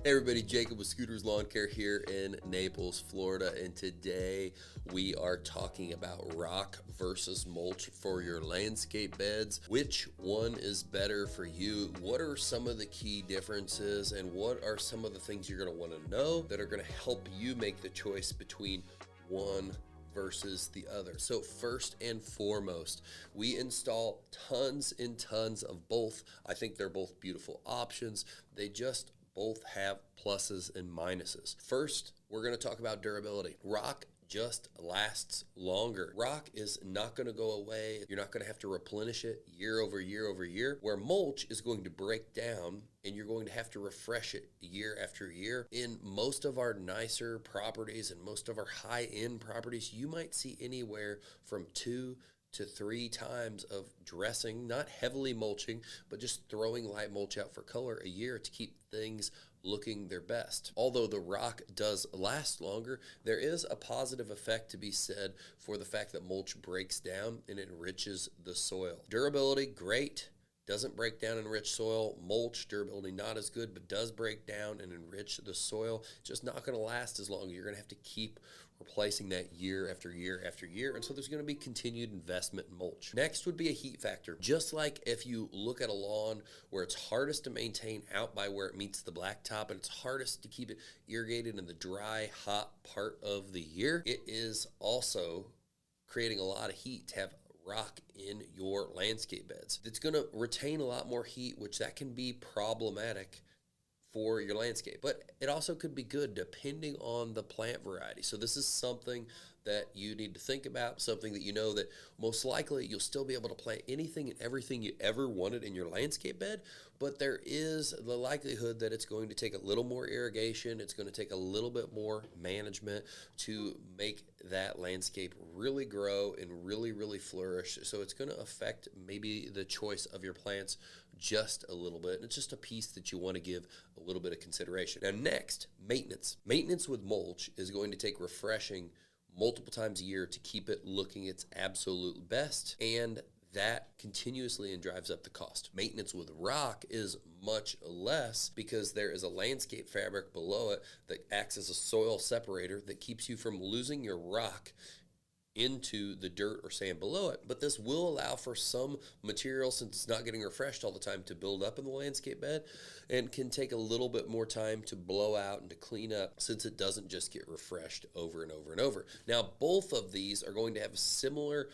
Hey everybody, Jacob with Scooters Lawn Care here in Naples, Florida, and today we are talking about rock versus mulch for your landscape beds. Which one is better for you? What are some of the key differences, and what are some of the things you're going to want to know that are going to help you make the choice between one versus the other? So first and foremost, we install tons and tons of both. I think they're both beautiful options. They just both have pluses and minuses. First, we're going to talk about durability. Rock just lasts longer. Rock is not going to go away. You're not going to have to replenish it year over year over year, where mulch is going to break down and you're going to have to refresh it year after year. In most of our nicer properties and most of our high-end properties, you might see anywhere from 2 to 3 times of dressing, not heavily mulching, but just throwing light mulch out for color a year to keep things looking their best. Although the rock does last longer, there is a positive effect to be said for the fact that mulch breaks down and enriches the soil. Durability, great. Doesn't break down and enrich soil. Mulch, durability not as good, but does break down and enrich the soil. Just not going to last as long. You're going to have to keep replacing that year after year after year. And so there's going to be continued investment in mulch. Next would be a heat factor. Just like if you look at a lawn where it's hardest to maintain out by where it meets the blacktop and it's hardest to keep it irrigated in the dry, hot part of the year, it is also creating a lot of heat to have rock in your landscape beds. It's going to retain a lot more heat, which that can be problematic for your landscape, but it also could be good depending on the plant variety. So this is something that you need to think about, something that you know that most likely you'll still be able to plant anything and everything you ever wanted in your landscape bed, but there is the likelihood that it's going to take a little more irrigation, it's going to take a little bit more management to make that landscape really grow and really flourish. So it's going to affect maybe the choice of your plants just a little bit, and it's just a piece that you want to give a little bit of consideration. Now next, maintenance. Maintenance with mulch is going to take refreshing multiple times a year to keep it looking its absolute best, and that continuously and drives up the cost. Maintenance with rock is much less because there is a landscape fabric below it that acts as a soil separator that keeps you from losing your rock into the dirt or sand below it. But this will allow for some material, since it's not getting refreshed all the time, to build up in the landscape bed, and can take a little bit more time to blow out and to clean up, since it doesn't just get refreshed over and over and over. Now, both of these are going to have similar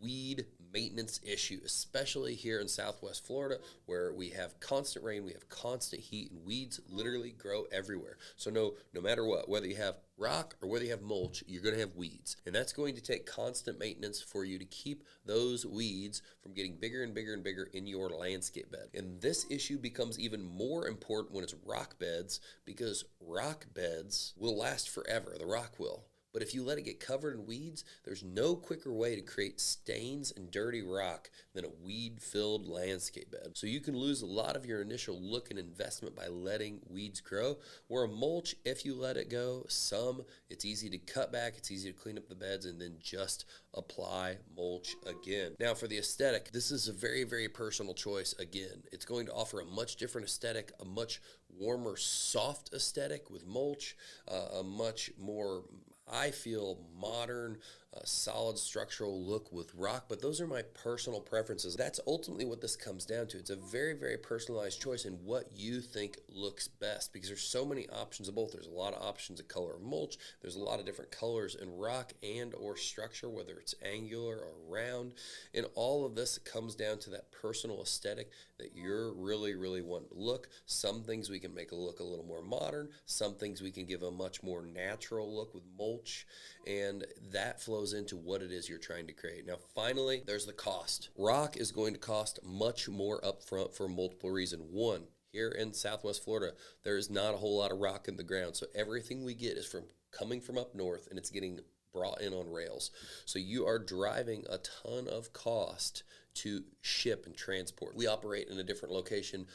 weed maintenance issue, especially here in Southwest Florida, where we have constant rain, we have constant heat, and weeds literally grow everywhere. So no matter what, whether you have rock or whether you have mulch, you're going to have weeds, and that's going to take constant maintenance for you to keep those weeds from getting bigger and bigger and bigger in your landscape bed. And this issue becomes even more important when it's rock beds, because rock beds will last forever. The rock will. But if you let it get covered in weeds, there's no quicker way to create stains and dirty rock than a weed-filled landscape bed. So you can lose a lot of your initial look and investment by letting weeds grow. Where a mulch, if you let it go, it's easy to cut back, it's easy to clean up the beds, and then just apply mulch again. Now for the aesthetic, this is a very personal choice. Again, it's going to offer a much different aesthetic, a much warmer, soft aesthetic with mulch, a much more, I feel, modern, solid structural look with rock, but those are my personal preferences. That's ultimately what this comes down to. It's a very personalized choice in what you think looks best, because there's so many options of both. There's a lot of options of color of mulch. There's a lot of different colors in rock and or structure, whether it's angular or round, and all of this comes down to that personal aesthetic that you're really wanting to look. Some things we can make it look a little more modern. Some things we can give a much more natural look with mulch, and that flows into what it is you're trying to create. Now, finally, there's the cost. Rock is going to cost much more upfront for multiple reasons. One, here in Southwest Florida, there is not a whole lot of rock in the ground, so everything we get is coming from up north, and it's getting brought in on rails. So you are driving a ton of cost to ship and transport. We operate in a different location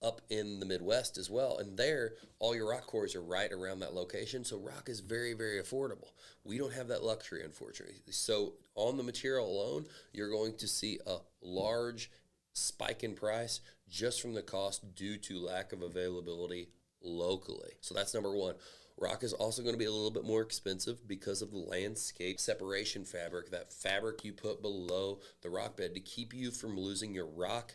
up in the Midwest as well, and there all your rock quarries are right around that location, so rock is very affordable. We don't have that luxury, unfortunately. So on the material alone, you're going to see a large spike in price just from the cost due to lack of availability locally. So that's number one. Rock is also going to be a little bit more expensive because of the landscape separation fabric, that fabric you put below the rock bed to keep you from losing your rock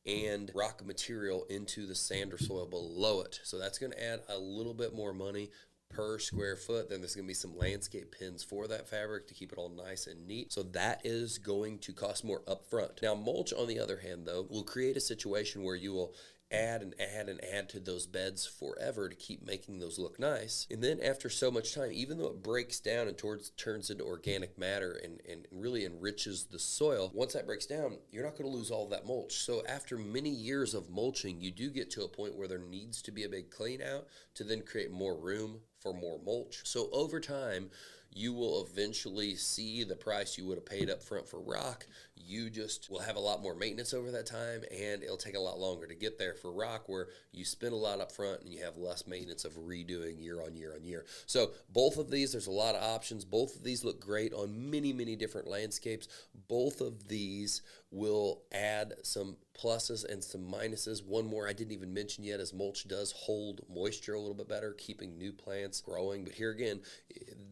and rock material into the sand or soil below it. So that's going to add a little bit more money per square foot. Then there's going to be some landscape pins for that fabric to keep it all nice and neat. So that is going to cost more upfront. Now, mulch, on the other hand, though, will create a situation where you will add and add and add to those beds forever to keep making those look nice. And then after so much time, even though it breaks down and turns into organic matter and really enriches the soil, once that breaks down, you're not going to lose all that mulch. So after many years of mulching, you do get to a point where there needs to be a big clean out to then create more room for more mulch. So over time, you will eventually see the price you would have paid up front for rock. You just will have a lot more maintenance over that time, and it'll take a lot longer to get there for rock, where you spend a lot up front and you have less maintenance of redoing year on year on year. So both of these, there's a lot of options. Both of these look great on many, many different landscapes. Both of these will add some pluses and some minuses. One more I didn't even mention yet is mulch does hold moisture a little bit better, keeping new plants growing. But here again,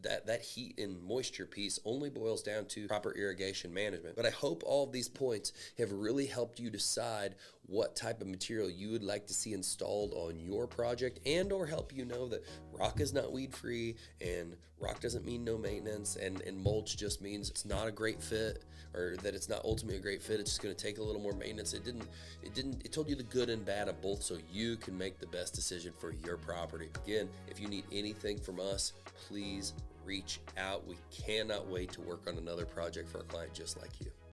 that heat and moisture piece only boils down to proper irrigation management. But I hope all of these points have really helped you decide what type of material you would like to see installed on your project, and or help you know that rock is not weed free and rock doesn't mean no maintenance, and mulch just means it's not a great fit, or that it's not ultimately a great fit. It's just going to take a little more maintenance. It told you the good and bad of both so you can make the best decision for your property. Again, if you need anything from us, please reach out. We cannot wait to work on another project for a client just like you.